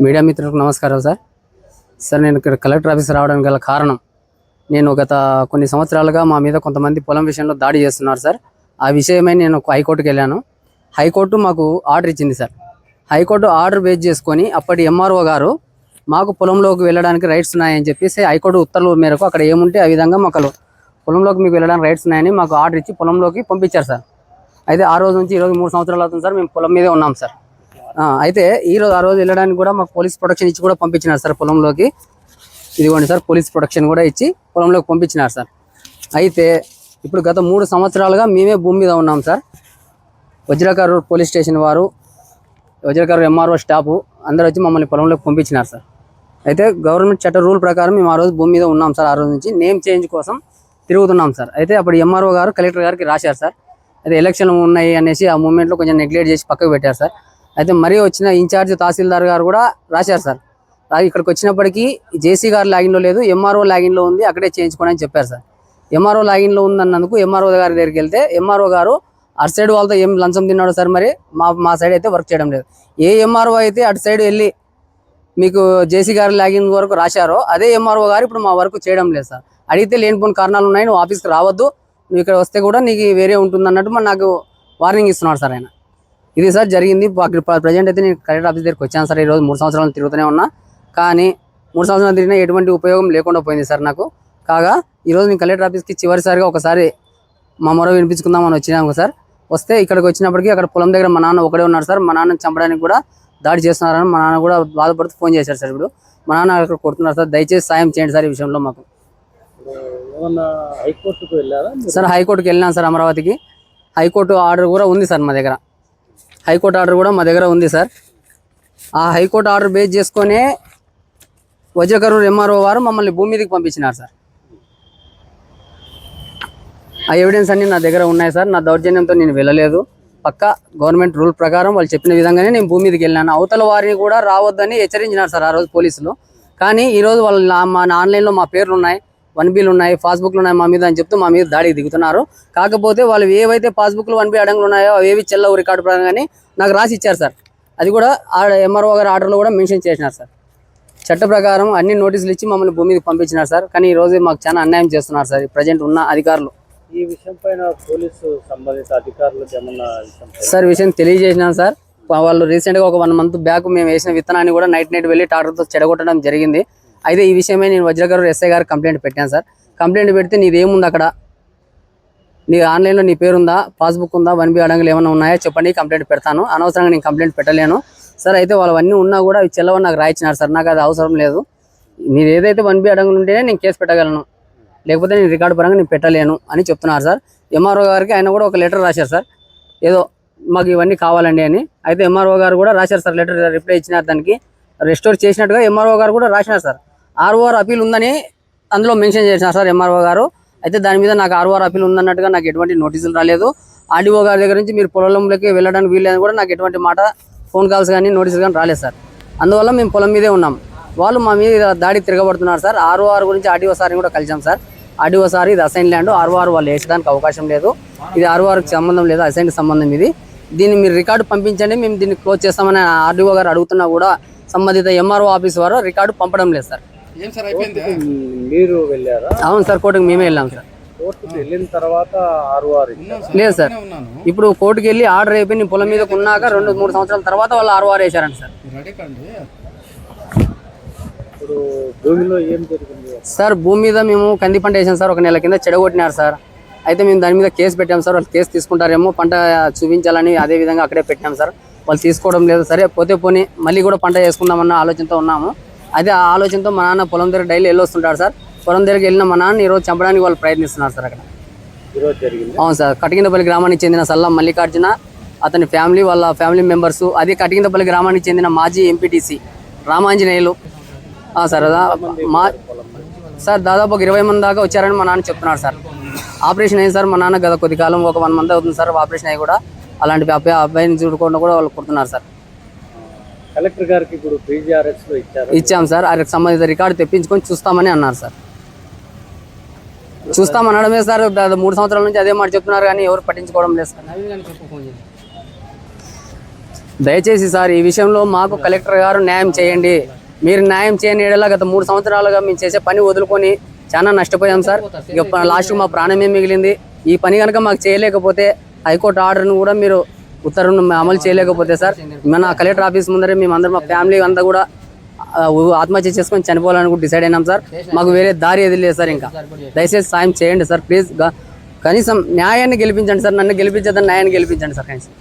Media మిత్రులకు నమస్కారం sir. నేను ఇక్కడ కలెక్టర్ ఆఫీస్ రావడానికి గల కారణం, నేను గత కొన్ని సంవత్సరాలుగా మా మీద కొంతమంది పొలం విషయంలో దాడి చేస్తున్నారు సార్. ఆ విషయమై నేను హైకోర్టుకి వెళ్ళాను. హైకోర్టు మాకు ఆర్డర్ ఇచ్చింది సార్. హైకోర్టు ఆర్డర్ బేస్ చేసుకొని అప్పటి ఎంఆర్ఓ గారు మాకు పొలంలోకి వెళ్ళడానికి రైట్స్ ఉన్నాయని చెప్పేసి హైకోర్టు ఉత్తర్వుల మేరకు అక్కడ ఏముంటే ఆ విధంగా మాకు పొలంలోకి మీకు వెళ్ళడానికి రైట్స్ ఉన్నాయని మాకు ఆర్డర్ ఇచ్చి పొలంలోకి పంపించారు సార్. అయితే ఆ రోజు నుంచి ఈరోజు 3 సంవత్సరాలు అవుతుంది సార్. మేము పొలం మీదే ఉన్నాం సార్. అయితే ఆ రోజు వెళ్ళడానికి కూడా మాకు పోలీస్ ప్రొటెక్షన్ ఇచ్చి కూడా పంపించినారు సార్ పొలంలోకి. ఇదిగోండి సార్, పోలీస్ ప్రొటెక్షన్ కూడా ఇచ్చి పొలంలోకి పంపించినారు సార్. అయితే ఇప్పుడు గత 3 సంవత్సరాలుగా మేమే భూమి మీద ఉన్నాం సార్. వజ్రకర్రూరు పోలీస్ స్టేషన్ వారు, వజ్రకర్రూరు ఎంఆర్ఓ స్టాఫ్ అందరూ వచ్చి మమ్మల్ని పొలంలోకి పంపించినారు సార్. అయితే గవర్నమెంట్ చట్ట రూల్ ప్రకారం మేము ఆ రోజు భూమి మీద ఉన్నాం సార్. ఆ రోజు నుంచి నేమ్ చేంజ్ కోసం తిరుగుతున్నాం సార్. అయితే అప్పుడు ఎంఆర్ఓ గారు కలెక్టర్ గారికి రాశారు సార్. అయితే ఎలక్షన్ ఉన్నాయి అనేసి ఆ మూమెంట్లో కొంచెం నెగ్లెక్ట్ చేసి పక్కకు పెట్టారు సార్. అయితే మరీ వచ్చిన ఇన్ఛార్జ్ తహసీల్దార్ గారు కూడా రాశారు సార్. ఇక్కడికి వచ్చినప్పటికీ జేసీ గారు లాగిన్లో లేదు, ఎంఆర్ఓ లాగిన్లో ఉంది, అక్కడే చేయించుకోండి అని చెప్పారు సార్. ఎంఆర్ఓ లాగిన్లో ఉందన్నందుకు ఎంఆర్ఓ గారి దగ్గరికి వెళ్తే ఎంఆర్ఓ గారు అటు సైడ్ వాళ్ళతో ఏం లంచం తిన్నాడు సార్. మరి మా సైడ్ అయితే వర్క్ చేయడం లేదు. ఏ ఎంఆర్ఓ అయితే అటు సైడ్ వెళ్ళి మీకు జేసీ గారి లాగిన్ వరకు రాశారో అదే ఎంఆర్ఓ గారు ఇప్పుడు మా వర్క్ చేయడం లేదు సార్. అడిగితే లేనిపోని కారణాలు ఉన్నాయి, నువ్వు ఆఫీస్కి రావద్దు, నువ్వు ఇక్కడ వస్తే కూడా నీకు వేరే ఉంటుంది అన్నట్టు నాకు వార్నింగ్ ఇస్తున్నాడు సార్ ఆయన. ఇది సార్ జరిగింది. ప్రజెంట్ అయితే నేను కలెక్టర్ ఆఫీస్ దగ్గరికి వచ్చాను సార్. ఈరోజు 3 సంవత్సరాలు తిరుగుతూనే ఉన్నా, కానీ 3 సంవత్సరాలు తిరిగినా ఎటువంటి ఉపయోగం లేకుండా పోయింది సార్ నాకు. కాగా ఈరోజు నేను కలెక్టర్ ఆఫీస్కి చివరిసారిగా ఒకసారి మా మొర వినిపించుకుందామని వచ్చినాము సార్. వస్తే ఇక్కడికి వచ్చినప్పటికీ అక్కడ పొలం దగ్గర మా నాన్న ఒకడే ఉన్నారు సార్. మా నాన్నని చంపడానికి కూడా దాడి చేస్తున్నారని మా నాన్న కూడా బాధపడుతూ ఫోన్ చేశారు సార్. ఇప్పుడు మా నాన్న అక్కడ కొడుతున్నారు సార్. దయచేసి సాయం చేయండి సార్ ఈ విషయంలో మాకు. హైకోర్టుకు వెళ్ళారా సార్? హైకోర్టుకి వెళ్ళినాను సార్, అమరావతికి. హైకోర్టు ఆర్డర్ కూడా ఉంది సార్ మా దగ్గర. హైకోర్టు ఆర్డర్ కూడా మా దగ్గర ఉంది సార్. ఆ హైకోర్టు ఆర్డర్ బేస్ చేసుకునే వజ్రకర్రూరు ఎంఆర్ఓ వారు మమ్మల్ని భూమి మీదకి పంపించినారు సార్. ఆ ఎవిడెన్స్ అన్ని నా దగ్గర ఉన్నాయి సార్. నా దౌర్జన్యంతో నేను వెళ్ళలేదు. పక్కా గవర్నమెంట్ రూల్ ప్రకారం వాళ్ళు చెప్పిన విధంగానే నేను భూమి మీదకి వెళ్ళాను. అవతల వారిని కూడా రావద్దని హెచ్చరించినారు సార్ ఆ రోజు పోలీసులు. కానీ ఈరోజు వాళ్ళు మా ఆన్లైన్లో మా పేర్లు ఉన్నాయి, 1Bలు ఉన్నాయి, పాస్బుక్లు ఉన్నాయి మా మీద అని చెప్తూ మా మీద దాడికి దిగుతున్నారు. కాకపోతే వాళ్ళు ఏవైతే పాస్బుక్లు 1B అడంగులు ఉన్నాయో అవేవి చెల్లవు రికార్డు ప్రకారంగానే నాకు రాసి ఇచ్చారు సార్. అది కూడా ఎంఆర్ఓ గారి ఆర్డర్లో కూడా మెన్షన్ చేసినారు సార్. చట్ట ప్రకారం అన్ని నోటీసులు ఇచ్చి మమ్మల్ని భూమి మీదకి పంపించినారు సార్. కానీ ఈరోజు మాకు చాలా అన్యాయం చేస్తున్నారు సార్ ప్రజెంట్ ఉన్న అధికారులు. ఈ విషయం పైన పోలీసు సంబంధిత అధికారులు సార్ విషయం తెలియజేసినాను సార్. వాళ్ళు రీసెంట్గా ఒక 1 మంత్ బ్యాక్ మేము వేసిన విత్తనాన్ని కూడా నైట్ వెళ్ళి ట్రాక్టర్తో చెడగొట్టడం జరిగింది. అయితే ఈ విషయమే నేను వజ్రకర్రూరు ఎస్ఐ గారు కంప్లైంట్ పెట్టాను సార్. కంప్లైంట్ పెడితే నీదేముంది అక్కడ, నీ ఆన్లైన్లో నీ పేరుందా, పాస్బుక్ ఉందా, 1B అడంగులు ఏమైనా ఉన్నాయా చెప్పండి, కంప్లైంట్ పెడతాను. అనవసరంగా నేను కంప్లైంట్ పెట్టలేను సార్. అయితే వాళ్ళు అన్నీ ఉన్నా కూడా అవి చెల్లవని నాకు రాయించినారు సార్. నాకు అది అవసరం లేదు. మీరు ఏదైతే 1B అడంగులు ఉంటేనే నేను కేసు పెట్టగలను, లేకపోతే నేను రికార్డు పరంగా నేను పెట్టలేను అని చెప్తున్నారు సార్. ఎంఆర్ఓ గారికి ఆయన కూడా ఒక లెటర్ రాశారు సార్, ఏదో మాకు ఇవన్నీ కావాలండి అని. అయితే ఎంఆర్ఓ గారు కూడా రాశారు సార్, లెటర్ రిప్లై ఇచ్చినారు. దానికి రెస్టోర్ చేసినట్టుగా ఎంఆర్ఓ గారు కూడా రాసినారు సార్. ROR అపీల్ ఉందని అందులో మెన్షన్ చేసినారు సార్ ఎంఆర్ఓ గారు. అయితే దాని మీద నాకు ROR అపీల్ ఉందన్నట్టుగా నాకు ఎటువంటి నోటీసులు రాలేదు. ఆర్డీఓ గారి దగ్గర నుంచి మీరు పొలంలోకి వెళ్ళడానికి వీల్లేదని కూడా నాకు ఎటువంటి మాట ఫోన్ కాల్స్ కానీ నోటీసులు కానీ రాలేదు సార్. అందువల్ల మేము పొలం మీదే ఉన్నాం. వాళ్ళు మా మీద దాడి తిరగబడుతున్నారు సార్. ROR గురించి ఆర్డీఓ సార్ని కూడా కలిసాం సార్. ఆర్డీఓ సార్ ఇది అసైన్ ల్యాండ్, ROR వాళ్ళు వేసడానికి అవకాశం లేదు, ఇది RORకి సంబంధం లేదు, అసైన్కి సంబంధం ఇది, దీన్ని మీరు రికార్డు పంపించండి, మేము దీన్ని క్లోజ్ చేస్తామని ఆర్డీఓ గారు అడుగుతున్నా కూడా సంబంధిత ఎంఆర్ఓ ఆఫీస్ వారు రికార్డు పంపడం లేదు సార్. మీరు వెళ్ళారా? అవును సార్, కోర్టుకి మేమే వెళ్ళాం సార్. కోర్టుకి వెళ్ళిన తర్వాత ROR లేదు సార్. ఇప్పుడు కోర్టుకి వెళ్ళి ఆర్డర్ అయిపోయి నేను పొలం మీద ఉన్నాక 2-3 సంవత్సరాల తర్వాత వాళ్ళు ROR వేశారంట సార్. ఇప్పుడు భూమిలో ఏం జరిగింది సార్? భూమి మీద మేము కంది పంట వేసాం సార్. 1 నెల కింద చెడగొట్టినారు సార్. అయితే మేము దాని మీద కేసు పెట్టాం సార్. వాళ్ళు కేసు తీసుకుంటారేమో, పంట చూపించాలని అదే విధంగా అక్కడే పెట్టాం సార్. వాళ్ళు తీసుకోవడం లేదు. సరే పోతే పోనీ మళ్ళీ కూడా పంట వేసుకుందామన్న ఆలోచనతో ఉన్నాము. అదే ఆ ఆలోచనతో మా నాన్న పొలం దగ్గర డైలీ వెళ్ళొస్తుంటాడు సార్. పొలం దగ్గరికి వెళ్ళిన మా నాన్న ఈరోజు చంపడానికి వాళ్ళు ప్రయత్నిస్తున్నారు సార్ అక్కడ. అవును సార్. కటికిందపల్లి గ్రామానికి చెందిన సల్లా మల్లికార్జున, అతని ఫ్యామిలీ, వాళ్ళ ఫ్యామిలీ మెంబర్స్, అది కటికిందపల్లి గ్రామానికి చెందిన మాజీ ఎంపీటీసీ రామాంజనేయులు సార్. సార్ దాదాపు 20 మంది దాకా వచ్చారని మా నాన్న చెప్తున్నారు సార్. ఆపరేషన్ అయింది సార్ మా నాన్న గత కొద్ది కాలం, ఒక 1 మంత్ అవుతుంది సార్ ఆపరేషన్ అయ్యి కూడా. అలాంటి అబ్బాయిని చూడకుండా కూడా వాళ్ళు కొడుతున్నారు సార్. కలెక్టర్ గారికి ఇప్పుడు PGRS ఇచ్చాం సార్. వారికి సంబంధిత రికార్డు తెప్పించుకొని చూస్తామని అన్నారు సార్. చూస్తామనడమే సార్. 3 సంవత్సరాల నుంచి అదే మాట చెప్తున్నారు కానీ ఎవరు పట్టించుకోవడం లేదు సార్. దయచేసి సార్ ఈ విషయంలో మాకు కలెక్టర్ గారు న్యాయం చేయండి. మీరు న్యాయం చేయని ఎడల గత 3 సంవత్సరాలుగా మేము చేసే పని వదులుకొని చాలా నష్టపోయాం సార్. ఇక లాస్ట్ మా ప్రాణమే మిగిలింది. ఈ పని కనుక మాకు చేయలేకపోతే హైకోర్టు ఆర్డర్ను కూడా మీరు ఉత్తర్వును అమలు చేయలేకపోతే సార్ మన కలెక్టర్ ఆఫీస్ ముందరే మేమందరం మా ఫ్యామిలీ అంతా కూడా ఆత్మహత్య చేసుకొని చనిపోవాలని కూడా డిసైడ్ అయినాం సార్. మాకు వేరే దారి ఏది లేదు సార్. ఇంకా దయచేసి సాయం చేయండి సార్ ప్లీజ్. కనీసం న్యాయాన్ని గెలిపించండి సార్. నన్ను గెలిపించదని న్యాయాన్ని గెలిపించండి సార్ కనీసం.